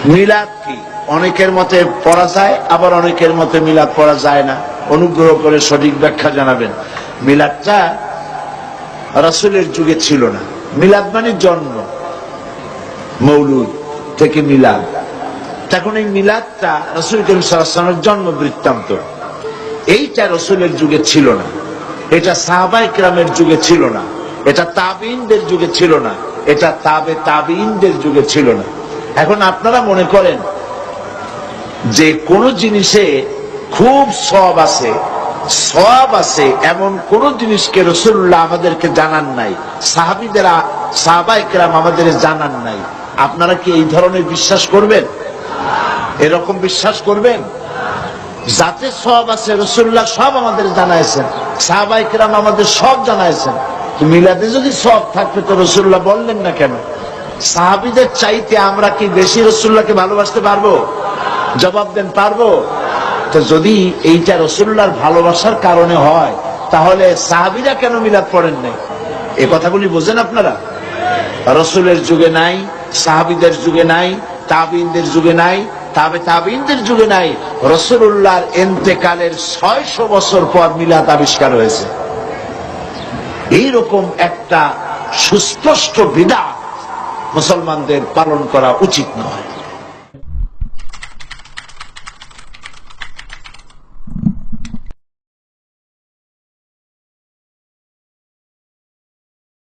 মিলাদ কি? অনেকের মতে পড়া যায়, আবার অনেকের মতে মিলাদ পড়া যায় না। অনুগ্রহ করে সঠিক ব্যাখ্যা জানাবেন। মিলাদটা রাসূলের যুগে ছিল না। মিলাদ মানে জন্ম, মৌলুদ থেকে মিলাদ। তখন এই মিলাদটা রাসূল করিম সাল্লাল্লাহু আলাইহি ওয়াসাল্লামের জন্ম বৃত্তান্ত, এইটা রাসূলের যুগে ছিল না। এটা সাহাবায়ে কেরামের যুগে ছিল না, এটা তাবিঈনদের যুগে ছিল না, এটা তাবে তাবিঈনদের যুগে ছিল না। এখন আপনারা মনে করেন যে কোন জিনিসে খুব সওয়াব আছে এমন কোন জিনিসকে রাসূলুল্লাহ আমাদেরকে জানান নাই, সাহাবায়ে কেরাম আমাদের জানান নাই। আপনারা কি এই ধরনের বিশ্বাস করবেন? এরকম বিশ্বাস করবেন? যাতে সওয়াব আছে রাসূলুল্লাহ সব আমাদের জানাইছেন, সাহাবায়ে কেরাম আমাদের সব জানাইছেন। মিলাদে যদি সওয়াব থাকবে তো রাসূলুল্লাহ বললেন না কেন? সাহাবীদের চাইতে আমরা কি বেশি রাসূলুল্লাহকে ভালোবাসতে পারবো? জবাব দেন, পারবো? তো যদি এইটা রাসূলুল্লাহর ভালোবাসার কারণে হয়, তাহলে সাহাবীরা কেন মিলাদ পড়েন নাই? এই কথাগুলি বোঝেন আপনারা? রাসূলের যুগে নাই, সাহাবীদের যুগে নাই, তাবিঈনদের যুগে নাই, তাবে তাবিঈনদের যুগে নাই। রাসূলুল্লাহর ইন্তেকালের 600 বছর পর মিলাদ আবিষ্কার হয়েছে। এইরকম একটা সুস্পষ্ট বিদআত মুসলমানদের পালন করা উচিত নয়।